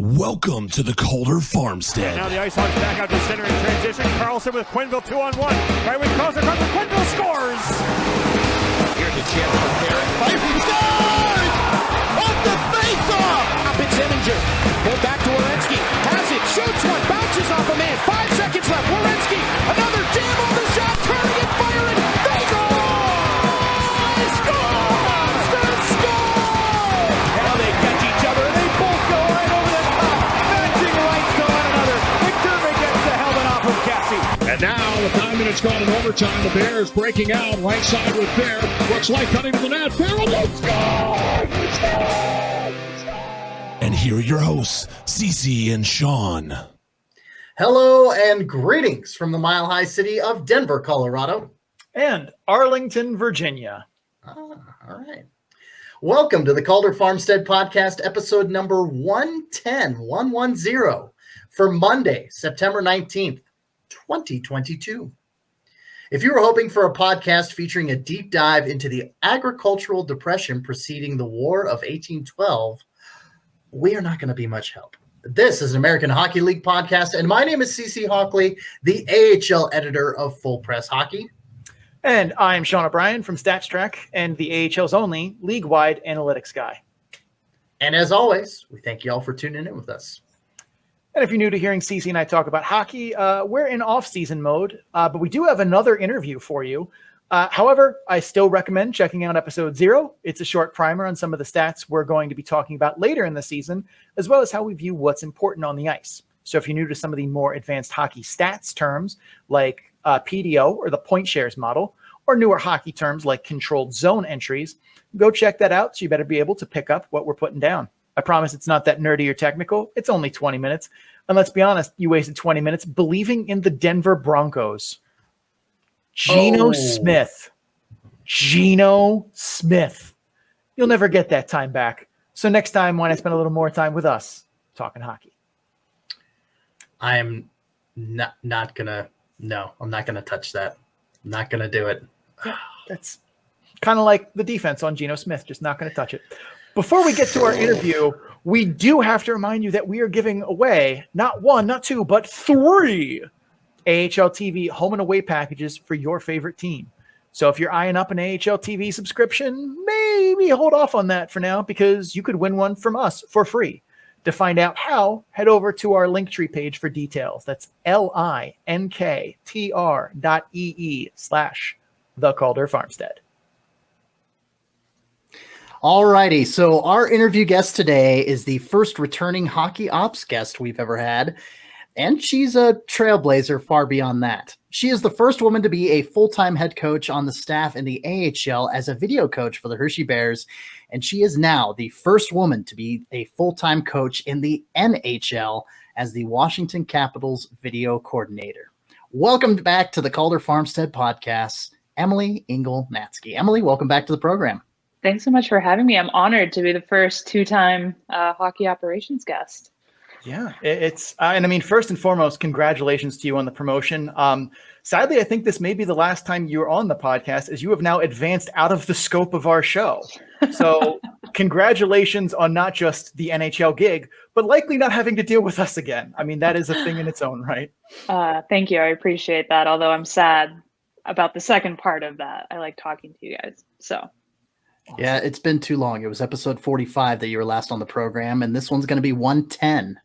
Welcome to the Calder Farmstead. Now the Ice Hawks back out to center in transition. Carlson with Quinville 2-on-1. Right when Carlson comes, Quinville scores! Here's a chance for Barrett. Fighting scores! Off the face-off! Up it's Eminger. Pulled back to Werenski. Has it. Shoots one. Bounces off a man. 5 seconds left. Werenski. Another jam on the shot. Turning and firing. They score! Scores! They score! Now they catch each other and they both go right over the top. Matching rights to one another. McDermott gets the helmet off of Cassie. And now, with 9 minutes gone in overtime, the Bears breaking out right side with Bear. Looks like cutting to the net. Farrell will score! And here are your hosts, Cece and Sean. Hello and greetings from the Mile High city of Denver, Colorado. And Arlington, Virginia. All right. Welcome to the Calder Farmstead Podcast, episode number 110 for Monday, September 19th, 2022. If you were hoping for a podcast featuring a deep dive into the agricultural depression preceding the War of 1812, we are not going to be much help. This is an American Hockey League podcast, and my name is CC Hockley, the AHL editor of Full Press Hockey. And I'm Sean O'Brien from StatsTrack and the AHL's only league-wide analytics guy. And as always, we thank you all for tuning in with us. And if you're new to hearing CC and I talk about hockey, we're in off-season mode, but we do have another interview for you. However, I still recommend checking out episode 0. It's a short primer on some of the stats we're going to be talking about later in the season, as well as how we view what's important on the ice. So if you're new to some of the more advanced hockey stats terms like PDO or the point shares model, or newer hockey terms like controlled zone entries, go check that out. So you better be able to pick up what we're putting down. I promise it's not that nerdy or technical. It's only 20 minutes. And let's be honest, you wasted 20 minutes believing in the Denver Broncos. Geno Smith. You'll never get that time back. So next time, why not spend a little more time with us talking hockey? I'm not gonna touch that. I'm not gonna do it. That's kind of like the defense on Geno Smith, just not going to touch it. Before we get to our interview, we do have to remind you that we are giving away not 1, not 2, but 3 AHL TV home and away packages for your favorite team. So if you're eyeing up an AHL TV subscription, maybe hold off on that for now because you could win one from us for free. To find out how, head over to our Linktree page for details. That's linktr.ee/The Calder Farmstead. All righty. So our interview guest today is the first returning hockey ops guest we've ever had. And she's a trailblazer far beyond that. She is the first woman to be a full-time head coach on the staff in the AHL as a video coach for the Hershey Bears. And she is now the first woman to be a full-time coach in the NHL as the Washington Capitals video coordinator. Welcome back to the Calder Farmstead Podcast, Emily Engel-Natzke. Emily, welcome back to the program. Thanks so much for having me. I'm honored to be the first 2-time hockey operations guest. Yeah, it's and I mean, first and foremost, congratulations to you on the promotion. Sadly, I think this may be the last time you're on the podcast as you have now advanced out of the scope of our show. So congratulations on not just the NHL gig, but likely not having to deal with us again. I mean, that is a thing in its own right. Thank you. I appreciate that. Although I'm sad about the second part of that. I like talking to you guys. So. Awesome. Yeah, it's been too long. It was episode 45 that you were last on the program, and this one's going to be 110.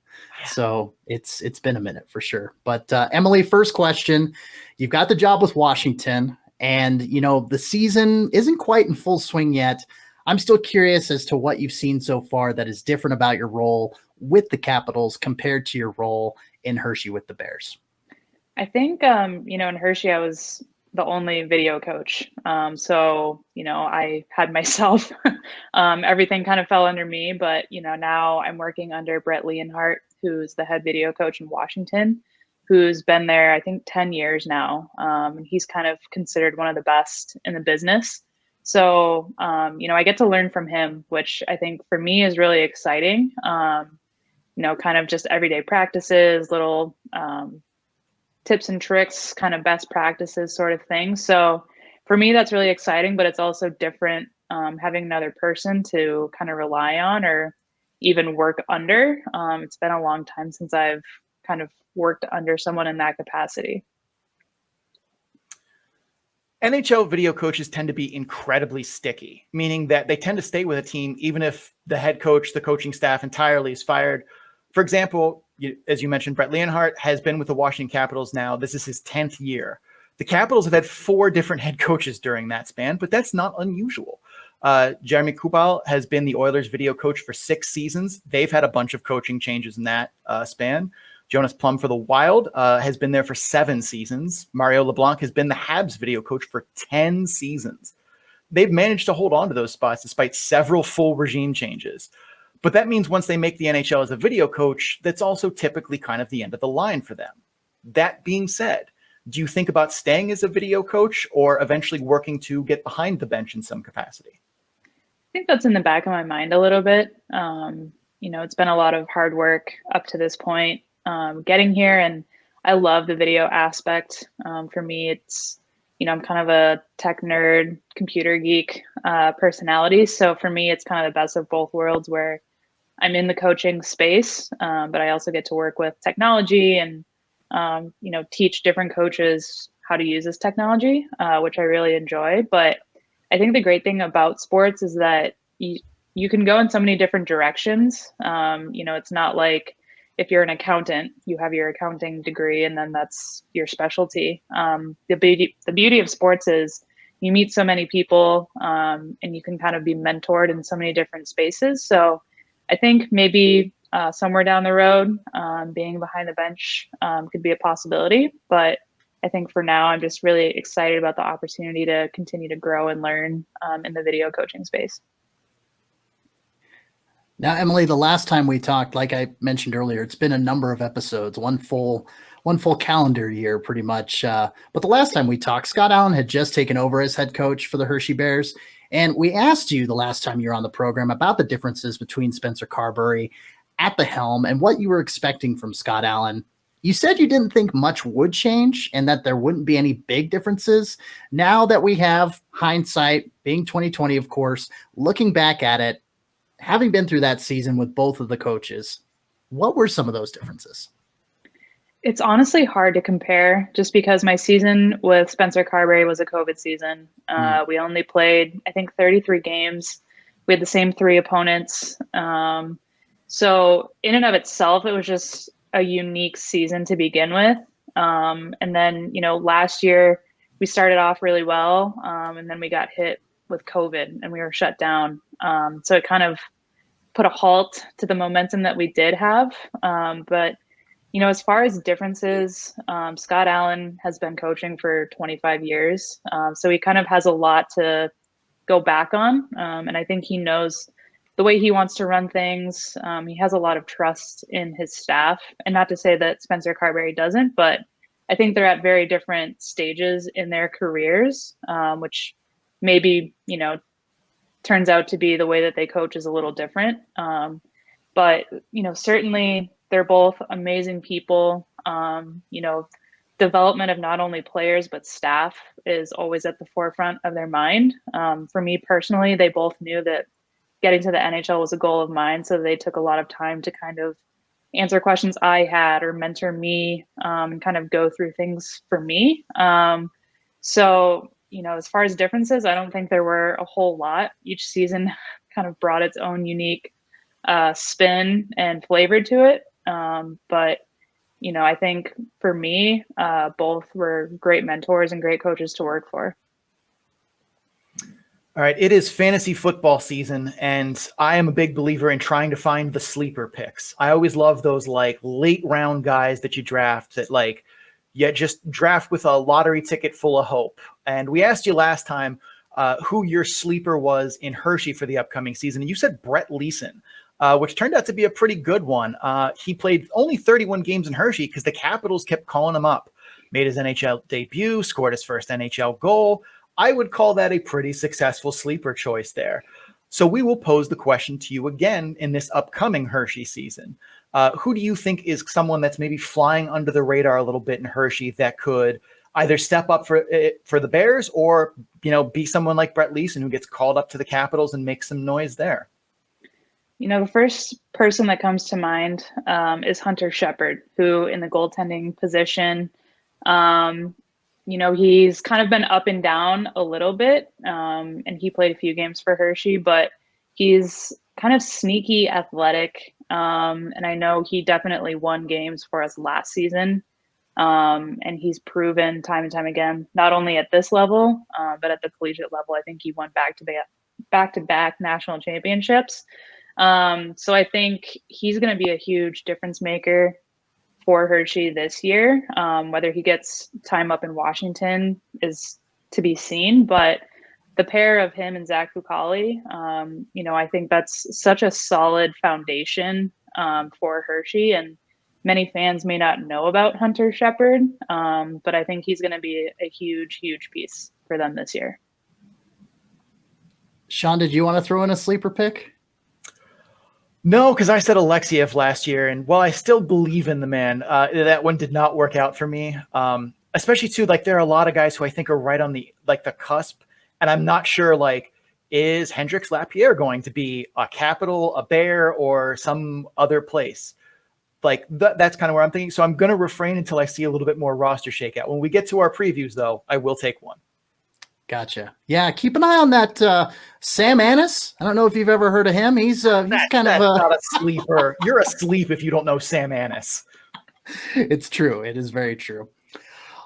So it's been a minute for sure. But Emily, first question, you've got the job with Washington and, the season isn't quite in full swing yet. I'm still curious as to what you've seen so far that is different about your role with the Capitals compared to your role in Hershey with the Bears. I think, in Hershey, I was the only video coach. So, I had myself, everything kind of fell under me, but, now I'm working under Brett Leonhardt, who's the head video coach in Washington, who's been there, I think 10 years now. And he's kind of considered one of the best in the business. So, I get to learn from him, which I think for me is really exciting. Kind of just everyday practices, little, tips and tricks, kind of best practices sort of thing. So for me, that's really exciting, but it's also different having another person to kind of rely on or even work under. It's been a long time since I've kind of worked under someone in that capacity. NHL video coaches tend to be incredibly sticky, meaning that they tend to stay with a team even if the head coach, the coaching staff entirely is fired. For example, as you mentioned, Brett Leonhardt has been with the Washington Capitals now. This is his 10th year. The Capitals have had 4 different head coaches during that span, but that's not unusual. Jeremy Kubal has been the Oilers video coach for 6 seasons. They've had a bunch of coaching changes in that span. Jonas Plum for the Wild has been there for 7 seasons. Mario LeBlanc has been the Habs video coach for 10 seasons. They've managed to hold on to those spots despite several full regime changes. But that means once they make the NHL as a video coach, that's also typically kind of the end of the line for them. That being said, do you think about staying as a video coach or eventually working to get behind the bench in some capacity? I think that's in the back of my mind a little bit. It's been a lot of hard work up to this point. Getting here, and I love the video aspect. For me, it's, I'm kind of a tech nerd, computer geek personality. So for me, it's kind of the best of both worlds where I'm in the coaching space, but I also get to work with technology and, teach different coaches how to use this technology, which I really enjoy. But I think the great thing about sports is that you can go in so many different directions. It's not like, if you're an accountant, you have your accounting degree and then that's your specialty. The beauty of sports is you meet so many people and you can kind of be mentored in so many different spaces. So I think maybe somewhere down the road, being behind the bench could be a possibility. But I think for now, I'm just really excited about the opportunity to continue to grow and learn in the video coaching space. Now, Emily, the last time we talked, like I mentioned earlier, it's been a number of episodes, one full calendar year pretty much. But the last time we talked, Scott Allen had just taken over as head coach for the Hershey Bears. And we asked you the last time you were on the program about the differences between Spencer Carbury at the helm and what you were expecting from Scott Allen. You said you didn't think much would change and that there wouldn't be any big differences. Now that we have hindsight, being 2020, of course, looking back at it, having been through that season with both of the coaches, what were some of those differences? It's honestly hard to compare just because my season with Spencer Carbury was a COVID season. We only played, I think, 33 games. We had the same 3 opponents. So in and of itself, it was just a unique season to begin with. And then, last year we started off really well. And then we got hit with COVID and we were shut down. So it kind of put a halt to the momentum that we did have. But, as far as differences, Scott Allen has been coaching for 25 years. So he kind of has a lot to go back on. And I think he knows the way he wants to run things. He has a lot of trust in his staff, and not to say that Spencer Carbury doesn't, but I think they're at very different stages in their careers, which maybe, turns out to be the way that they coach is a little different. But, certainly they're both amazing people. Development of not only players, but staff is always at the forefront of their mind. For me personally, they both knew that getting to the NHL was a goal of mine. So they took a lot of time to kind of answer questions I had or mentor me and kind of go through things for me. So, as far as differences, I don't think there were a whole lot. Each season kind of brought its own unique spin and flavor to it. But, I think for me, both were great mentors and great coaches to work for. All right, it is fantasy football season, and I am a big believer in trying to find the sleeper picks. I always love those late round guys that you draft that you just draft with a lottery ticket full of hope. And we asked you last time who your sleeper was in Hershey for the upcoming season, and you said Brett Leeson, which turned out to be a pretty good one. He played only 31 games in Hershey because the Capitals kept calling him up. Made his NHL debut, scored his first NHL goal. I would call that a pretty successful sleeper choice there. So we will pose the question to you again in this upcoming Hershey season. Who do you think is someone that's maybe flying under the radar a little bit in Hershey that could either step up for the Bears or, be someone like Brett Leeson who gets called up to the Capitals and makes some noise there? The first person that comes to mind is Hunter Shepherd, who in the goaltending position, he's kind of been up and down a little bit, and he played a few games for Hershey, but he's kind of sneaky athletic, and I know he definitely won games for us last season, and he's proven time and time again, not only at this level, but at the collegiate level. I think he won back-to-back national championships. So I think he's going to be a huge difference maker for Hershey this year. Whether he gets time up in Washington is to be seen, but the pair of him and Zach Fucali, I think that's such a solid foundation for Hershey, and many fans may not know about Hunter Shepherd, but I think he's going to be a huge, huge piece for them this year. Sean, did you want to throw in a sleeper pick? No, because I said Alexiev last year, and while I still believe in the man, that one did not work out for me. Especially too, there are a lot of guys who I think are right on the cusp, and I'm not sure is Hendrix Lapierre going to be a Capital, a Bear, or some other place? That's kind of where I'm thinking. So I'm going to refrain until I see a little bit more roster shakeout. When we get to our previews, though, I will take one. Gotcha. Yeah, keep an eye on that Sam Annis. I don't know if you've ever heard of him. He's kind of not a sleeper. You're asleep if you don't know Sam Annis. It's true. It is very true.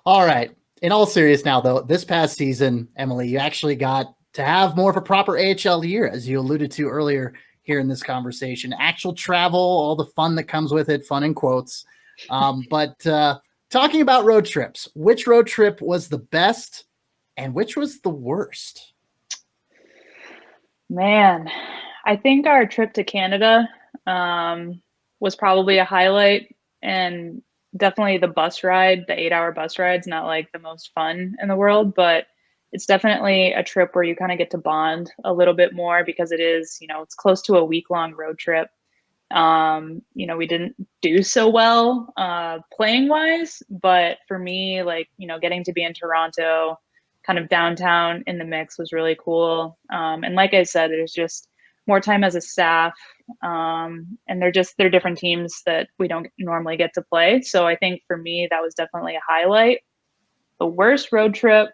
All right. In all seriousness now, though, this past season, Emily, you actually got to have more of a proper AHL year, as you alluded to earlier here in this conversation. Actual travel, all the fun that comes with it, fun in quotes. But talking about road trips, which road trip was the best? And which was the worst? Man, I think our trip to Canada was probably a highlight, and definitely the bus ride, the 8-hour bus ride's not the most fun in the world, but it's definitely a trip where you kind of get to bond a little bit more because it is, it's close to a week-long road trip. We didn't do so well playing wise, but for me, getting to be in Toronto, kind of downtown in the mix was really cool. And like I said, there's just more time as a staff. And they're different teams that we don't normally get to play. So I think for me, that was definitely a highlight. The worst road trip,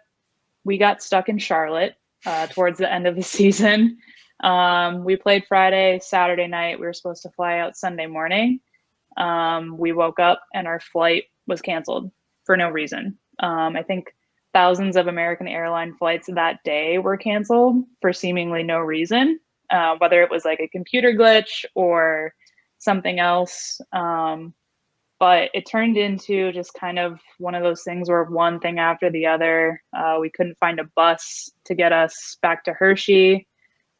we got stuck in Charlotte towards the end of the season. We played Friday, Saturday night. We were supposed to fly out Sunday morning. We woke up and our flight was canceled for no reason. I think thousands of American airline flights that day were canceled for seemingly no reason, whether it was a computer glitch or something else. But it turned into just kind of one of those things where one thing after the other, we couldn't find a bus to get us back to Hershey.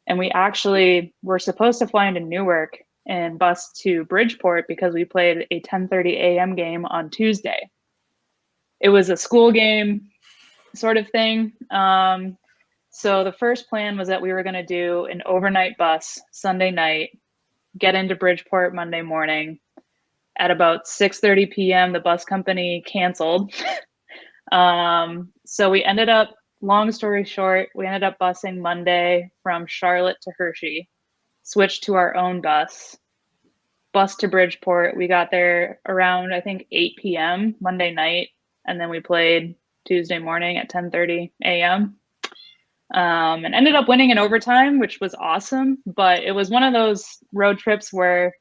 And we actually were supposed to fly into Newark and bus to Bridgeport because we played a 10:30 a.m. game on Tuesday. It was a school game sort of thing. So the first plan was that we were going to do an overnight bus Sunday night, get into Bridgeport Monday morning. At about 6:30 p.m., the bus company canceled. So we ended up, long story short, we ended up busing Monday from Charlotte to Hershey, switched to our own bus to Bridgeport. We got there around, I think, 8 p.m. Monday night, and then we played Tuesday morning at 10:30 a.m. And ended up winning in overtime, which was awesome. But it was one of those road trips where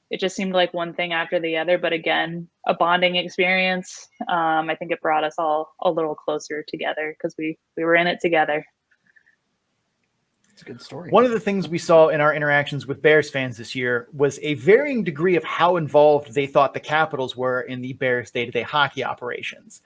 it just seemed like one thing after the other. But again, a bonding experience. I think it brought us all a little closer together because we were in it together. It's a good story. One of the things we saw in our interactions with Bears fans this year was a varying degree of how involved they thought the Capitals were in the Bears' day-to-day hockey operations.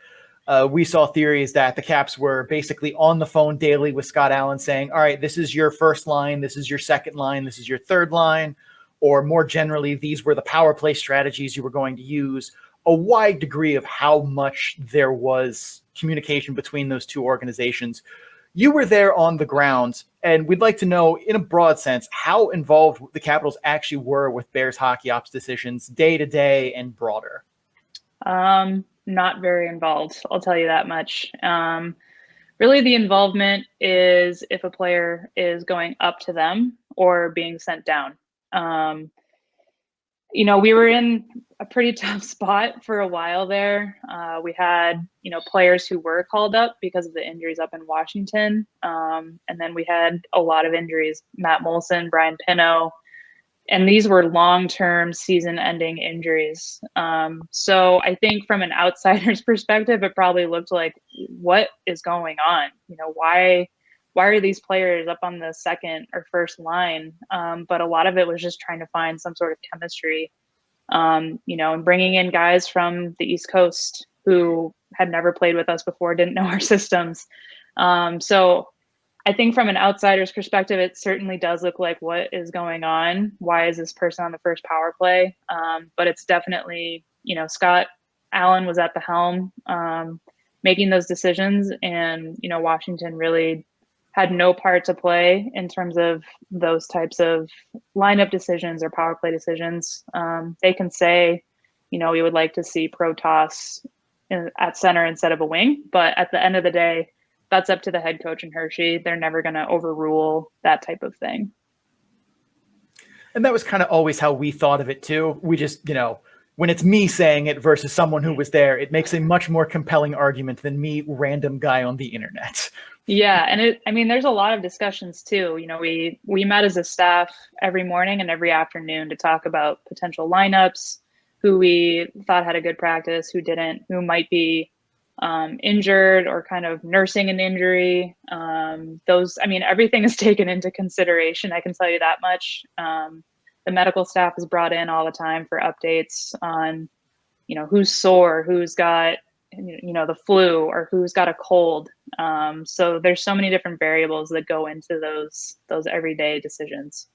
We saw theories that the Caps were basically on the phone daily with Scott Allen saying, all right, this is your first line, this is your second line, this is your third line, or more generally, these were the power play strategies you were going to use. A wide degree of how much there was communication between those two organizations. You were there on the ground, and we'd like to know, in a broad sense, how involved the Capitals actually were with Bears hockey ops decisions day to day and broader. Not very involved, I'll tell you that much. Really, the involvement is if a player is going up to them or being sent down. We were in a pretty tough spot for a while there. We had, players who were called up because of the injuries up in Washington. And then we had a lot of injuries, Matt Molson, Brian Pino, and these were long-term season-ending injuries. So I think from an outsider's perspective, it probably looked like, what is going on? Why are these players up on the second or first line? But a lot of it was just trying to find some sort of chemistry, and bringing in guys from the East Coast who had never played with us before, didn't know our systems. So I think from an outsider's perspective, it certainly does look like, what is going on? Why is this person on the first power play? But it's definitely, Scott Allen was at the helm, making those decisions, and, Washington really had no part to play in terms of those types of lineup decisions or power play decisions. They can say, we would like to see Protas at center instead of a wing, but at the end of the day, that's up to the head coach in Hershey. They're never going to overrule that type of thing. And that was kind of always how we thought of it too. We just, when it's me saying it versus someone who was there, it makes a much more compelling argument than me, random guy on the internet. Yeah. And there's a lot of discussions too. We met as a staff every morning and every afternoon to talk about potential lineups, who we thought had a good practice, who didn't, who might be injured or kind of nursing an injury. Everything is taken into consideration. I can tell you that much. The medical staff is brought in all the time for updates on, who's sore, who's got, the flu, or who's got a cold. So there's so many different variables that go into those everyday decisions.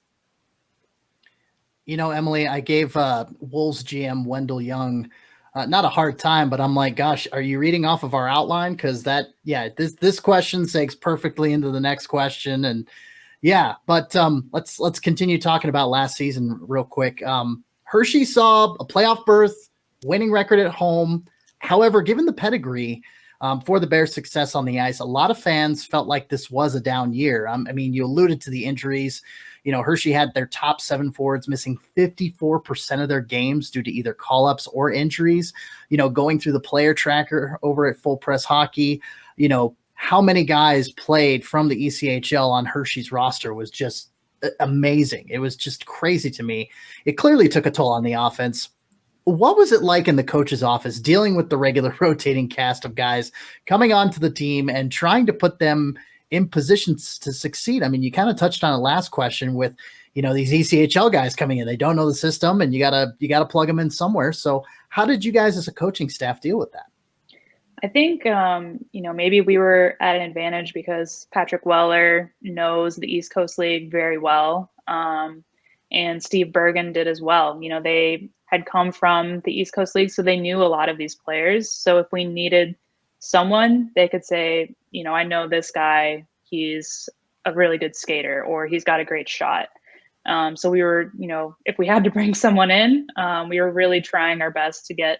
Emily, I gave Wolves GM Wendell Young not a hard time, but I'm like, gosh, are you reading off of our outline? Because this question segs perfectly into the next question, and but let's continue talking about last season real quick. Hershey saw a playoff berth, winning record at home. However, given the pedigree for the Bears' success on the ice, a lot of fans felt like this was a down year. You alluded to the injuries. Hershey had their top 7 forwards missing 54% of their games due to either call-ups or injuries. Going through the player tracker over at Full Press Hockey, how many guys played from the ECHL on Hershey's roster was just amazing. It was just crazy to me. It clearly took a toll on the offense. What was it like in the coach's office dealing with the regular rotating cast of guys coming onto the team and trying to put them in positions to succeed? You kind of touched on it last question with, these ECHL guys coming in. They don't know the system, and you gotta plug them in somewhere. So how did you guys as a coaching staff deal with that? I think, maybe we were at an advantage because Patrick Weller knows the East Coast League very well. And Steve Bergen did as well. They had come from the East Coast League, so they knew a lot of these players. So if we needed someone, they could say, I know this guy, he's a really good skater, or he's got a great shot. So we were, if we had to bring someone in, we were really trying our best to get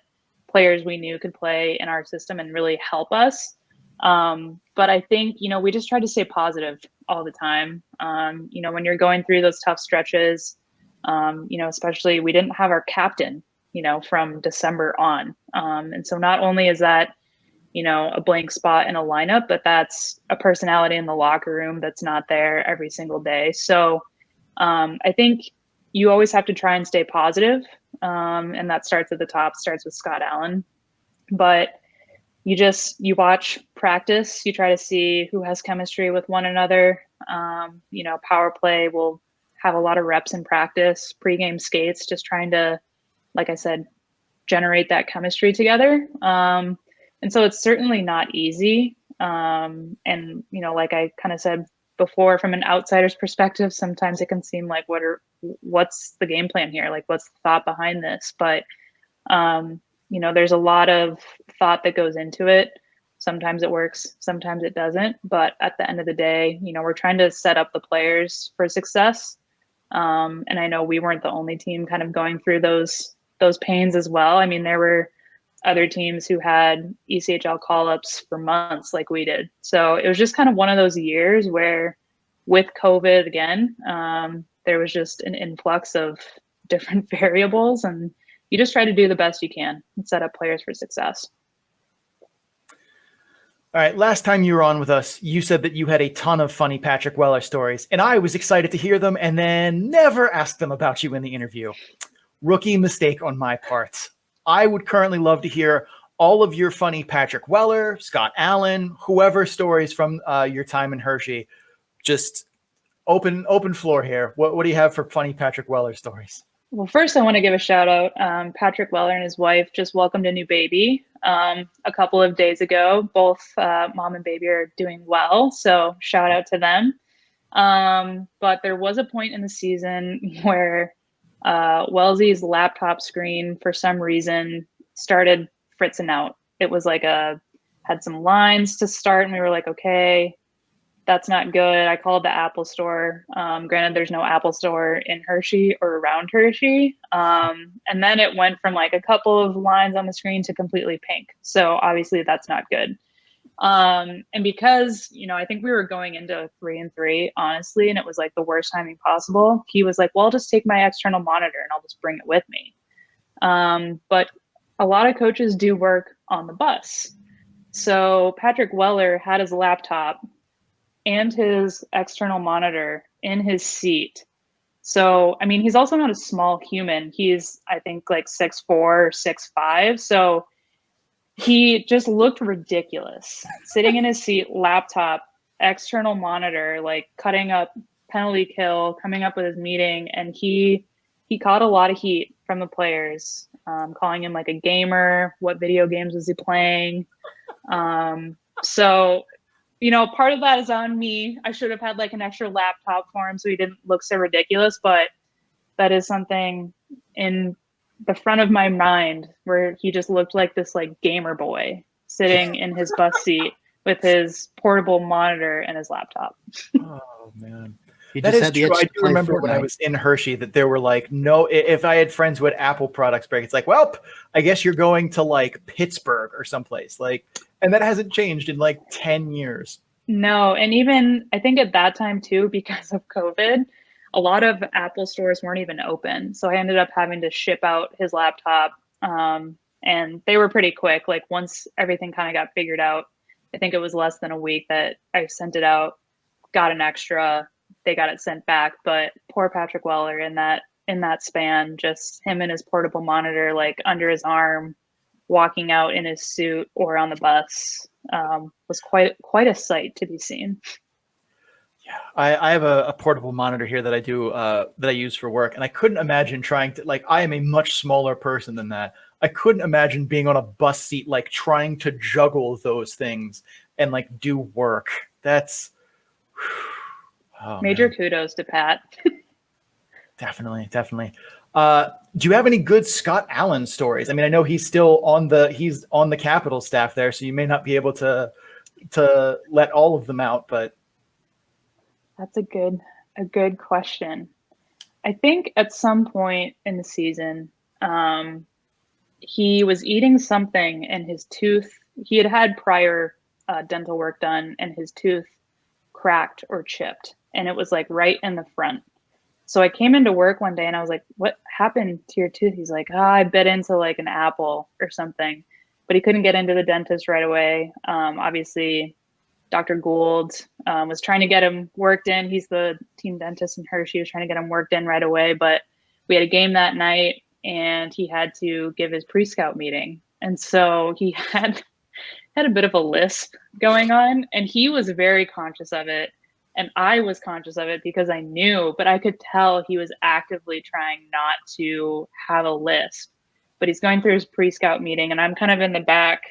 players we knew could play in our system and really help us. But I think, we just tried to stay positive all the time. When you're going through those tough stretches, especially we didn't have our captain, from December on. And so not only is that, a blank spot in a lineup, but that's a personality in the locker room that's not there every single day. So I think you always have to try and stay positive. And that starts at the top, starts with Scott Allen. But you watch practice, you try to see who has chemistry with one another. Power play will have a lot of reps in practice, pregame skates, just trying to, like I said, generate that chemistry together. And so it's certainly not easy. And, like I kind of said before, from an outsider's perspective, sometimes it can seem like, what's the game plan here? Like, what's the thought behind this? But, there's a lot of thought that goes into it. Sometimes it works, sometimes it doesn't. But at the end of the day, we're trying to set up the players for success. And I know we weren't the only team kind of going through those pains as well. There were other teams who had ECHL call-ups for months like we did. So it was just kind of one of those years where, with COVID again, there was just an influx of different variables, and you just try to do the best you can and set up players for success. All right, last time you were on with us, you said that you had a ton of funny Patrick Weller stories, and I was excited to hear them and then never asked them about you in the interview. Rookie mistake on my part. I would currently love to hear all of your funny Patrick Weller, Scott Allen, whoever stories from your time in Hershey. Just open floor here. What do you have for funny Patrick Weller stories? Well, first I want to give a shout out. Patrick Weller and his wife just welcomed a new baby a couple of days ago. Both mom and baby are doing well, so shout out to them. But there was a point in the season where Wellesley's laptop screen, for some reason, started fritzing out. It was like had some lines to start, and we were like, okay, that's not good. I called the Apple store. Granted, there's no Apple store in Hershey or around Hershey. And then it went from like a couple of lines on the screen to completely pink. So obviously that's not good. And because, I think we were going into 3-3, honestly, and it was like the worst timing possible. He was like, well, I'll just take my external monitor and I'll just bring it with me. But a lot of coaches do work on the bus. So Patrick Weller had his laptop and his external monitor in his seat. So, I mean, he's also not a small human. He's, I think, like 6'4" or 6'5". So he just looked ridiculous sitting in his seat, laptop, external monitor, like cutting up penalty kill, coming up with his meeting. And he caught a lot of heat from the players, calling him like a gamer. What video games was he playing? So, part of that is on me. I should have had like an extra laptop for him so he didn't look so ridiculous, but that is something in the front of my mind where he just looked like this like gamer boy sitting in his bus seat with his portable monitor and his laptop. Oh man. He That just is had the true. itch I to do play remember when I Fortnite. was in Hershey that there were like if I had friends who had Apple products break, it's like, well, I guess you're going to like Pittsburgh or someplace and that hasn't changed in like 10 years. No, and even I think at that time too, because of COVID, a lot of Apple stores weren't even open. So I ended up having to ship out his laptop. And they were pretty quick. Like once everything kind of got figured out, I think it was less than a week that I sent it out, got an extra, they got it sent back. But poor Patrick Weller in that span, just him and his portable monitor, like under his arm, walking out in his suit or on the bus, was quite a sight to be seen. Yeah, I have a portable monitor here that I do that I use for work, and I couldn't imagine trying to I am a much smaller person than that. I couldn't imagine being on a bus seat trying to juggle those things and do work. That's Major kudos to Pat. Definitely. Do you have any good Scott Allen stories? I mean, I know he's still on the Capitol staff there, so you may not be able to let all of them out, but That's a good question. I think at some point in the season, he was eating something and his tooth, he had prior dental work done and his tooth cracked or chipped, and it was right in the front. So I came into work one day and I was like, what happened to your tooth? He's like, I bit into an apple or something, but he couldn't get into the dentist right away. Obviously, Dr. Gould was trying to get him worked in. He's the team dentist in Hershey. He was trying to get him worked in right away, but we had a game that night and he had to give his pre-scout meeting. And so he had a bit of a lisp going on, and he was very conscious of it. And I was conscious of it because I knew, but I could tell he was actively trying not to have a lisp. But he's going through his pre-scout meeting, and I'm kind of in the back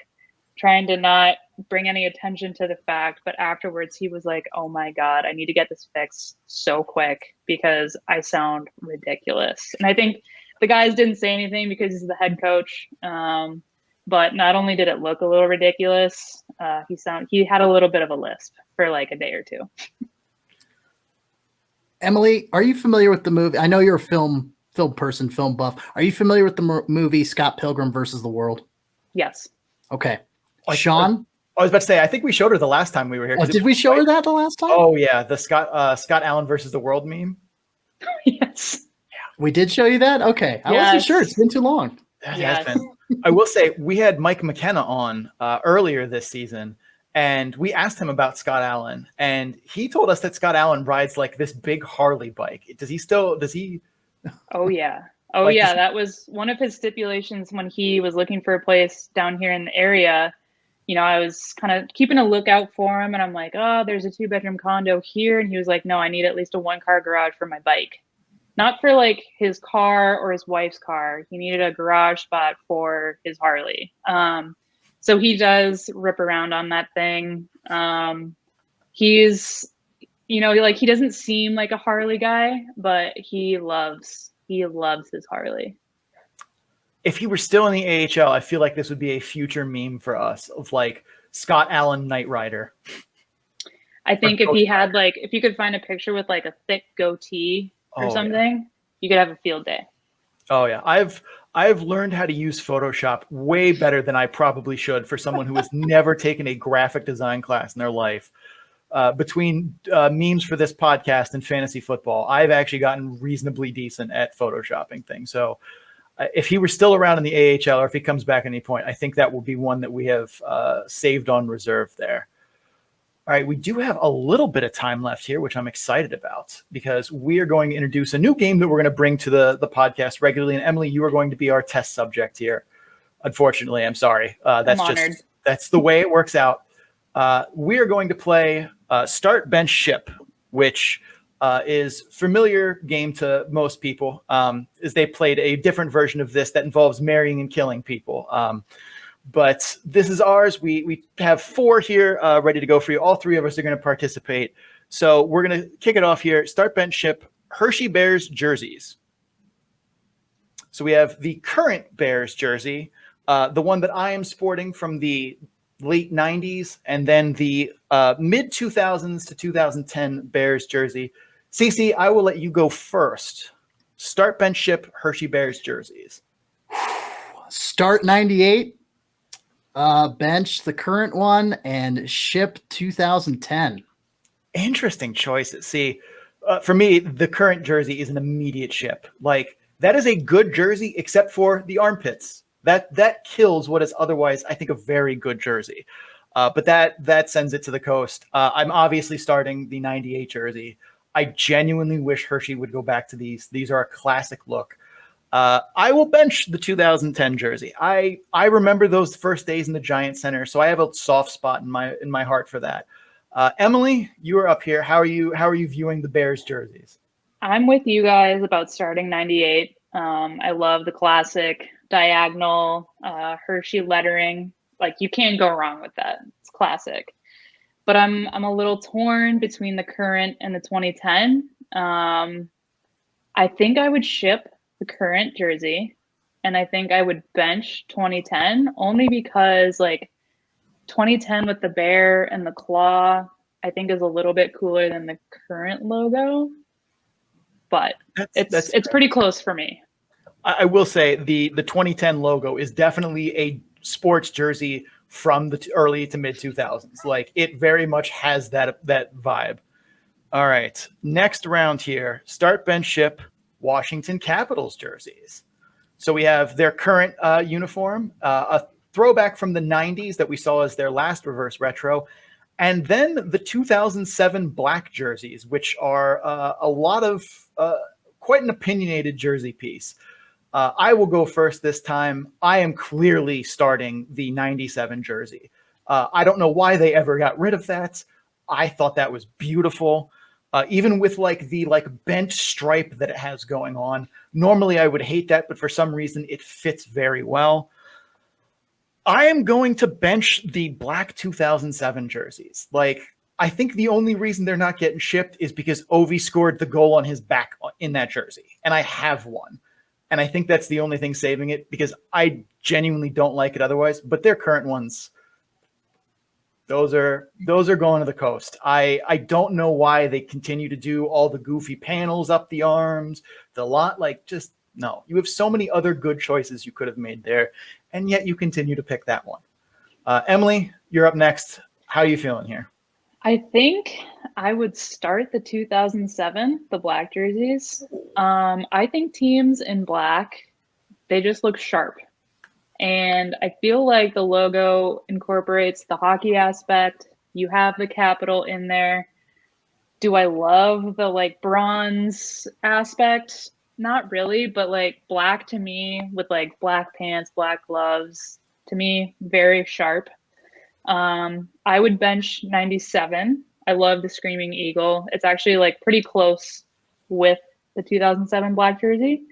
trying to not bring any attention to the fact. But afterwards, he was like, oh my God, I need to get this fixed so quick because I sound ridiculous. And I think the guys didn't say anything because he's the head coach. But not only did it look a little ridiculous, he had a little bit of a lisp for a day or two. Emily, are you familiar with the movie? I know you're a film person, film buff. Are you familiar with the movie Scott Pilgrim versus the World? Yes. Okay. Sean? I was about to say, I think we showed her the last time we were here. Did we show her that the last time? Oh yeah, the Scott Allen versus the World meme. Yes. We did show you that? Okay. I wasn't sure. It's been too long. That Yes. has been. I will say we had Mike McKenna on earlier this season, and we asked him about Scott Allen, and he told us that Scott Allen rides like this big Harley bike. Does he? Oh yeah. Oh Like, yeah. That was one of his stipulations when he was looking for a place down here in the area. I was kind of keeping a lookout for him, and I'm like, oh, there's a 2-bedroom condo here. And he was like, no, I need at least a 1-car garage for my bike. Not for like his car or his wife's car. He needed a garage spot for his Harley. So he does rip around on that thing. He's, like he doesn't seem like a Harley guy, but he loves his Harley. If he were still in the AHL, I feel like this would be a future meme for us of like Scott Allen Knight Rider. I think if you could find a picture with like a thick goatee or something, you could have a field day. Oh yeah. I've learned how to use Photoshop way better than I probably should for someone who has never taken a graphic design class in their life. Between memes for this podcast and fantasy football, I've actually gotten reasonably decent at Photoshopping things. So if he were still around in the AHL, or if he comes back at any point, I think that will be one that we have saved on reserve there. All right, we do have a little bit of time left here, which I'm excited about, because we are going to introduce a new game that we're going to bring to the podcast regularly. And Emily, you are going to be our test subject here. Unfortunately, I'm sorry. That's the way it works out. We are going to play Start, Bench, Ship, which is familiar game to most people, as they played a different version of this that involves marrying and killing people. But this is ours. We have 4 here ready to go for you. All 3 of us are going to participate. So we're going to kick it off here. Start, Bench, Ship, Hershey Bears jerseys. So we have the current Bears jersey, the one that I am sporting from the late 90s, and then the mid 2000s to 2010 Bears jersey. Cece, I will let you go first. Start, Bench, Ship, Hershey Bears jerseys. Start 98. Bench the current one, and Ship 2010. Interesting choices. See, for me, the current jersey is an immediate ship. Like, that is a good jersey, except for the armpits. That kills what is otherwise, I think, a very good jersey. But that sends it to the coast. I'm obviously starting the 98 jersey. I genuinely wish Hershey would go back to these. These are a classic look. I will bench the 2010 jersey. I remember those first days in the Giant Center, so I have a soft spot in my heart for that. Emily, you are up here. How are you viewing the Bears jerseys? I'm with you guys about starting 98. I love the classic diagonal Hershey lettering. Like, you can't go wrong with that. It's classic. But I'm a little torn between the current and the 2010. I think I would ship the current jersey, and I think I would bench 2010 only because like 2010 with the bear and the claw, I think is a little bit cooler than the current logo, but it's pretty close for me. I will say the 2010 logo is definitely a sports jersey from the early to mid 2000s. Like, it very much has that vibe. All right, next round here, start, bench, ship, Washington Capitals jerseys. So we have their current uniform, a throwback from the 90s that we saw as their last reverse retro, and then the 2007 black jerseys, which are a lot of quite an opinionated jersey piece. I will go first this time. I am clearly starting the 97 jersey. I don't know why they ever got rid of that. I thought that was beautiful. Even with the bent stripe that it has going on. Normally I would hate that, but for some reason it fits very well. I am going to bench the black 2007 jerseys. Like, I think the only reason they're not getting shipped is because Ovi scored the goal on his back in that jersey. And I have one. And I think that's the only thing saving it, because I genuinely don't like it otherwise. But their current ones, those are going to the coast. I don't know why they continue to do all the goofy panels up the arms, just no. You have so many other good choices you could have made there, and yet you continue to pick that one. Emily, you're up next. How are you feeling here? I think I would start the 2007, the black jerseys. I think teams in black, they just look sharp. And I feel like the logo incorporates the hockey aspect. You have the capital in there. Do I love the like bronze aspect? Not really, but like black to me with like black pants, black gloves, to me, very sharp. I would bench 97. I love the Screaming Eagle. It's actually like pretty close with the 2007 black jersey.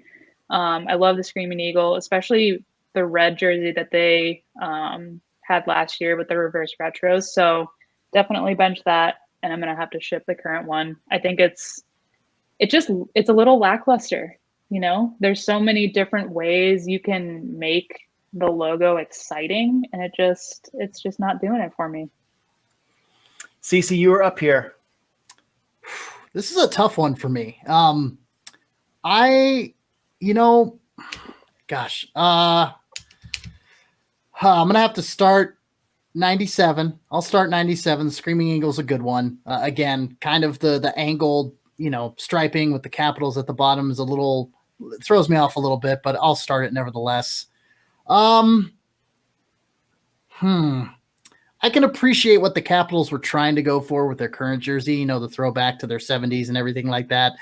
I love the Screaming Eagle, especially the red jersey that they had last year with the reverse retros. So definitely bench that, and I'm gonna have to ship the current one. I think it's a little lackluster. You know, there's so many different ways you can make the logo exciting, and it's just not doing it for me. Cece, you were up here. This is a tough one for me. Gosh, I'm gonna have to start 97. I'll start 97. Screaming Eagle's a good one. Again, kind of the angled, striping with the capitals at the bottom is it throws me off a little bit, but I'll start it nevertheless. I can appreciate what the Capitals were trying to go for with their current jersey, the throwback to their 70s and everything like that.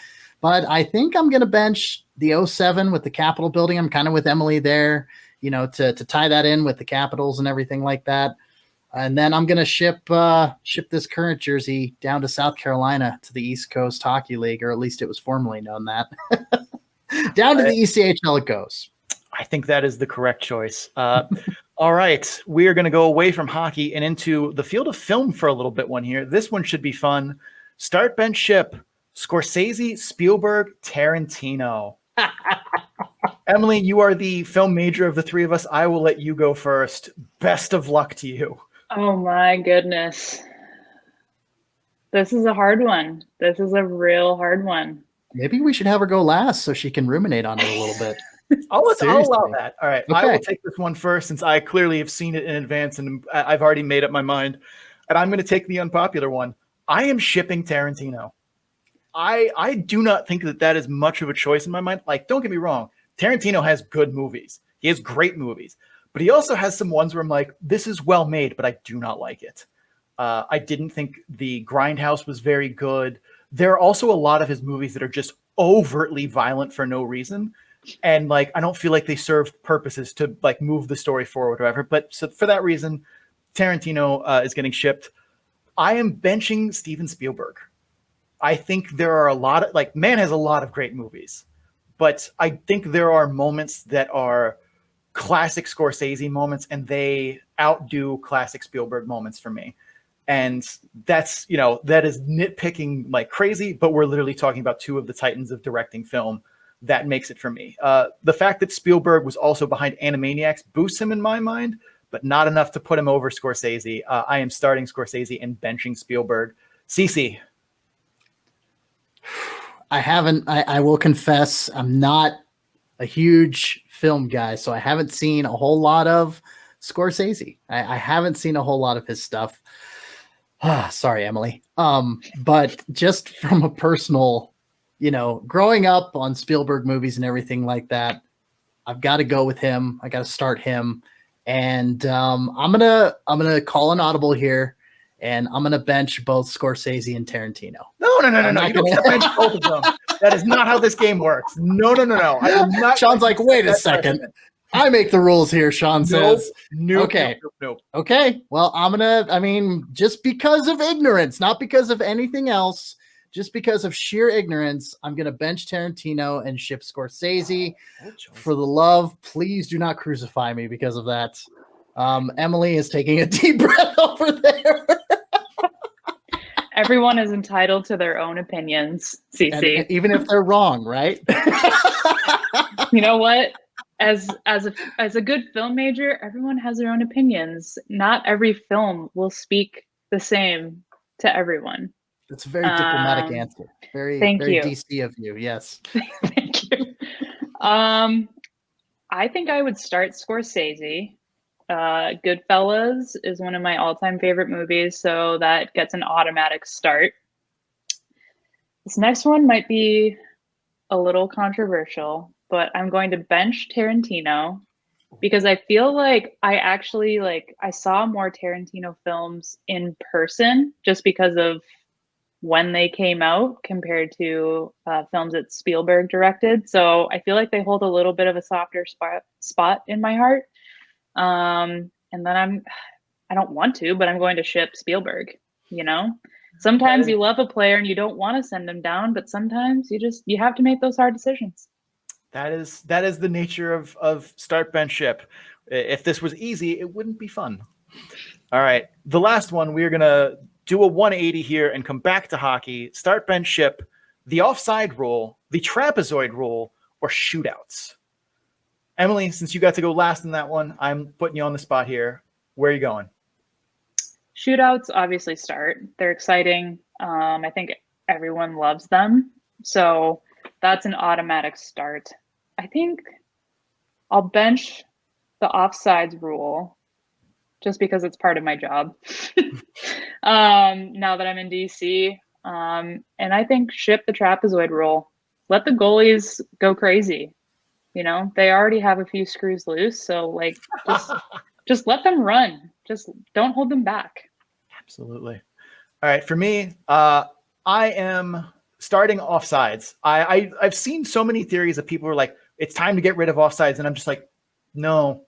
But I think I'm going to bench the 07 with the Capitol building. I'm kind of with Emily there, to tie that in with the Capitals and everything like that. And then I'm going to ship this current jersey down to South Carolina to the East Coast Hockey League, or at least it was formerly known that. Down to the ECHL it goes. I think that is the correct choice. All right. We are going to go away from hockey and into the field of film for a little bit one here. This one should be fun. Start, bench, ship. Scorsese, Spielberg, Tarantino. Emily, you are the film major of the three of us. I will let you go first. Best of luck to you. Oh my goodness. This is a hard one. This is a real hard one. Maybe we should have her go last so she can ruminate on it a little bit. I'll allow that. All right. Okay. I will take this one first since I clearly have seen it in advance and I've already made up my mind. And I'm going to take the unpopular one. I am shipping Tarantino. I do not think that is much of a choice in my mind. Like, don't get me wrong. Tarantino has good movies. He has great movies. But he also has some ones where I'm like, this is well made, but I do not like it. I didn't think the Grindhouse was very good. There are also a lot of his movies that are just overtly violent for no reason. And like, I don't feel like they serve purposes to like move the story forward or whatever. But so for that reason, Tarantino is getting shipped. I am benching Steven Spielberg. I think there are a lot of man has a lot of great movies, but I think there are moments that are classic Scorsese moments and they outdo classic Spielberg moments for me. And that's, that is nitpicking like crazy, but we're literally talking about two of the titans of directing film. That makes it for me. The fact that Spielberg was also behind Animaniacs boosts him in my mind, but not enough to put him over Scorsese. I am starting Scorsese and benching Spielberg. Cece. I will confess, I'm not a huge film guy, so I haven't seen a whole lot of Scorsese. I haven't seen a whole lot of his stuff. Sorry, Emily. But just from a personal, growing up on Spielberg movies and everything like that, I've got to go with him. I got to start him. And I'm gonna call an audible here. And I'm going to bench both Scorsese and Tarantino. No. You don't bench both of them. That is not how this game works. No. I am not. Sean's like, wait a second. I make the rules here, Sean says. Nope. Okay. Okay. Well, just because of ignorance, not because of anything else, just because of sheer ignorance, I'm going to bench Tarantino and ship Scorsese. For the love, please do not crucify me because of that. Emily is taking a deep breath over there. Everyone is entitled to their own opinions, Cece. Even if they're wrong, right? You know what? As a good film major, everyone has their own opinions. Not every film will speak the same to everyone. That's a very diplomatic answer. Very DC of you. Yes. Thank you. I think I would start Scorsese. Goodfellas is one of my all-time favorite movies, so that gets an automatic start. This next one might be a little controversial, but I'm going to bench Tarantino because I feel like I saw more Tarantino films in person just because of when they came out compared to films that Spielberg directed. So I feel like they hold a little bit of a softer spot in my heart. And then I don't want to, but I'm going to ship Spielberg, you know? Sometimes you love a player and you don't want to send them down, but sometimes you have to make those hard decisions. That is the nature of start bench ship. If this was easy, it wouldn't be fun. All right. The last one, we're going to do a 180 here and come back to hockey. Start bench ship, the offside rule, the trapezoid rule, or shootouts. Emily, since you got to go last in that one, I'm putting you on the spot here. Where are you going? Shootouts obviously start. They're exciting. I think everyone loves them. So that's an automatic start. I think I'll bench the offsides rule just because it's part of my job now that I'm in DC. And I think ship the trapezoid rule. Let the goalies go crazy. You know, they already have a few screws loose. So like just let them run. Just don't hold them back. Absolutely. All right. For me, I am starting offsides. I've seen so many theories of people who are like, it's time to get rid of offsides. And I'm just like, no.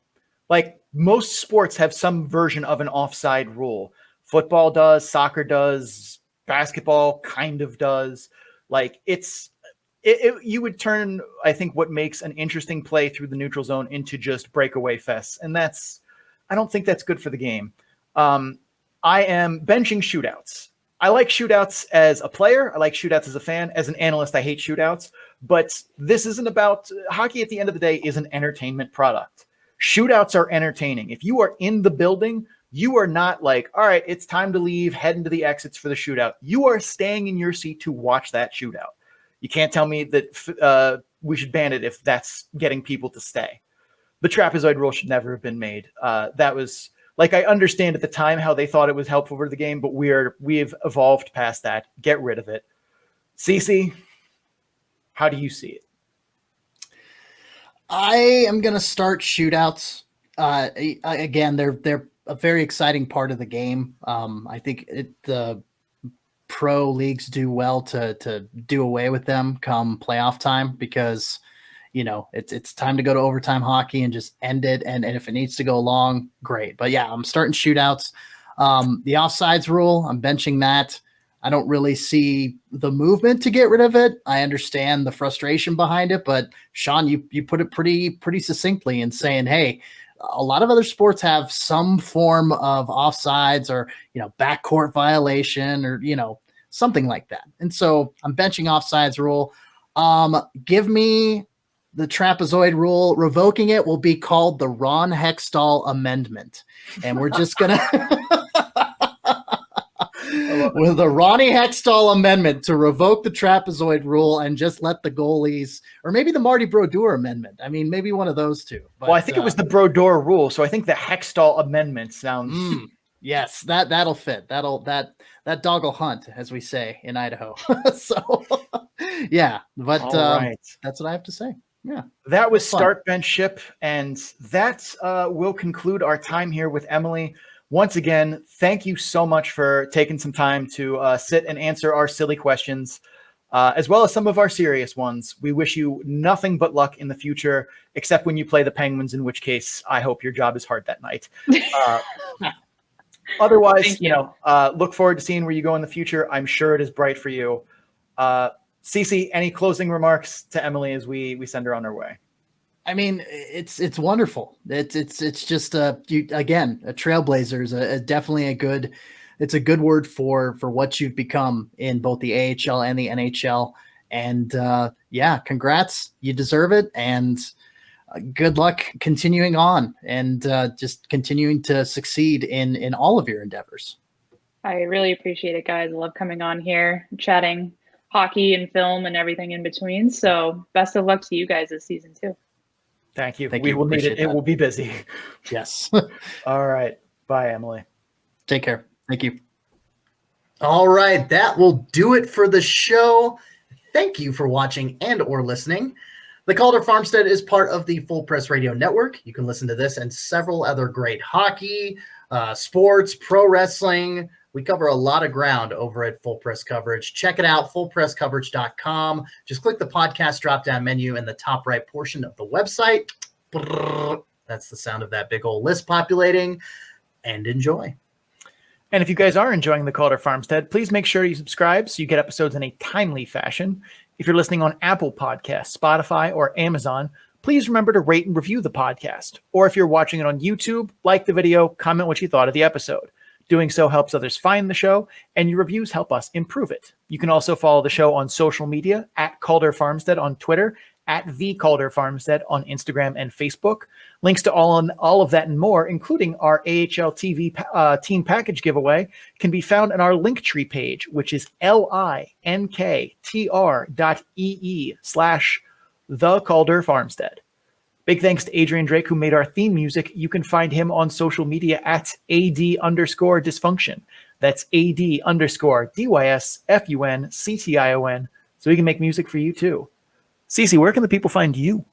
Like most sports have some version of an offside rule. Football does, soccer does, basketball kind of does. Like you would turn, I think, what makes an interesting play through the neutral zone into just breakaway fests. And I don't think that's good for the game. I am benching shootouts. I like shootouts as a player. I like shootouts as a fan. As an analyst, I hate shootouts. But this isn't about hockey. At the end of the day, is an entertainment product. Shootouts are entertaining. If you are in the building, you are not like, all right, it's time to leave, head into the exits for the shootout. You are staying in your seat to watch that shootout. You can't tell me that we should ban it if that's getting people to stay. The trapezoid rule should never have been made. That was like, I understand at the time how they thought it was helpful for the game, but we've evolved past that. Get rid of it. Cece, how do you see it? I am going to start shootouts. Again, they're a very exciting part of the game. I think the pro leagues do well to do away with them come playoff time because, you know, it's time to go to overtime hockey and just end it. And if it needs to go long, great. But yeah, I'm starting shootouts. The offsides rule, I'm benching that. I don't really see the movement to get rid of it. I understand the frustration behind it, but Sean, you put it pretty succinctly in saying, hey, a lot of other sports have some form of offsides or, you know, backcourt violation or, you know, something like that. And so I'm benching offsides rule. Give me the trapezoid rule. Revoking it will be called the Ron Hextall Amendment. And we're just going to with the Ronnie Hextall Amendment to revoke the trapezoid rule and just let the goalies, or maybe the Marty Brodeur Amendment. I mean, maybe one of those two. But, well, I think it was the Brodeur rule. So I think the Hextall Amendment sounds... Yes, that'll fit. That dog will hunt, as we say in Idaho. So, yeah, but right. That's what I have to say. Yeah, that was Start Bench Ship, and that will conclude our time here with Emily. Once again, thank you so much for taking some time to sit and answer our silly questions, as well as some of our serious ones. We wish you nothing but luck in the future, except when you play the Penguins, in which case I hope your job is hard that night. Otherwise, look forward to seeing where you go in the future. I'm sure it is bright for you. Cece, any closing remarks to Emily as we send her on her way? I mean, it's wonderful. It's just again, a trailblazer is definitely a good word for what you've become in both the AHL and the NHL. And yeah, congrats, you deserve it, and good luck continuing on and just continuing to succeed in all of your endeavors. I really appreciate it, guys. I love coming on here, chatting hockey and film and everything in between. So best of luck to you guys this season too. Thank you. We will need it. It will be busy. Yes. All right. Bye, Emily. Take care. Thank you. All right, that will do it for the show. Thank you for watching and or listening. The Calder Farmstead is part of the Full Press Radio Network. You can listen to this and several other great hockey, sports, pro wrestling. We cover a lot of ground over at Full Press Coverage. Check it out, fullpresscoverage.com. Just click the podcast drop-down menu in the top right portion of the website. That's the sound of that big old list populating. And enjoy. And if you guys are enjoying the Calder Farmstead, please make sure you subscribe so you get episodes in a timely fashion. If you're listening on Apple Podcasts, Spotify, or Amazon, please remember to rate and review the podcast. Or if you're watching it on YouTube, like the video, comment what you thought of the episode. Doing so helps others find the show, and your reviews help us improve it. You can also follow the show on social media at Calder Farmstead on Twitter, at The Calder Farmstead on Instagram and Facebook. Links to all of that and more, including our AHL TV team package giveaway, can be found on our Linktree page, which is linktr.ee/The Calder Farmstead. Big thanks to Adrian Drake, who made our theme music. You can find him on social media at AD_dysfunction. That's AD_DYSFUNCTION. So he can make music for you too. Cece, where can the people find you?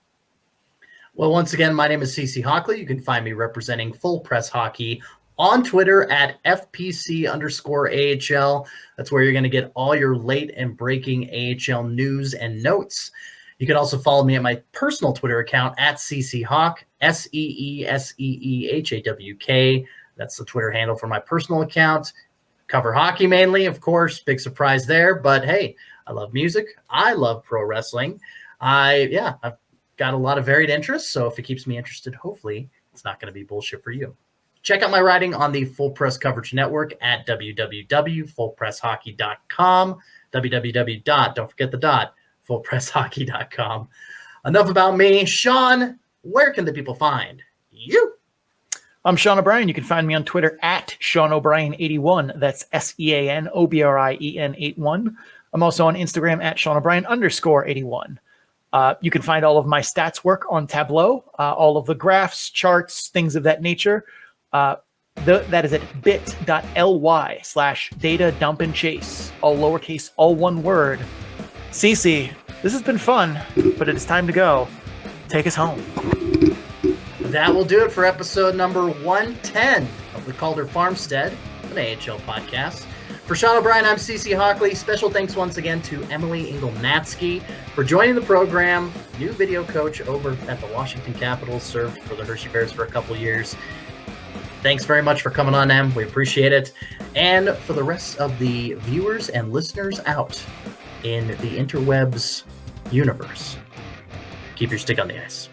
Well, once again, my name is Cece Hockley. You can find me representing Full Press Hockey on Twitter at FPC_AHL. That's where you're going to get all your late and breaking AHL news and notes. You can also follow me at my personal Twitter account at CCHawk, SEESEEHAWK. That's the Twitter handle for my personal account. Cover hockey mainly, of course. Big surprise there. But hey, I love music. I love pro wrestling. I've got a lot of varied interests, so if it keeps me interested, hopefully it's not going to be bullshit for you. Check out my writing on the Full Press Coverage Network at www.fullpresshockey.com, don't forget the dot, fullpresshockey.com. Enough about me. Sean, where can the people find you? I'm Sean O'Brien. You can find me on Twitter at Sean O'Brien81. That's SEANOBRIEN81. I'm also on Instagram at Sean O'Brien_81. You can find all of my stats work on Tableau, all of the graphs, charts, things of that nature. That is at bit.ly/data dump and chase, all lowercase, all one word. Cece, this has been fun, but it is time to go. Take us home. That will do it for episode number 110 of the Calder Farmstead, an AHL podcast. For Sean O'Brien, I'm Cece Hockley. Special thanks once again to Emily Engel-Natzke for joining the program. New video coach over at the Washington Capitals, served for the Hershey Bears for a couple years. Thanks very much for coming on, Em. We appreciate it. And for the rest of the viewers and listeners out in the interwebs universe, keep your stick on the ice.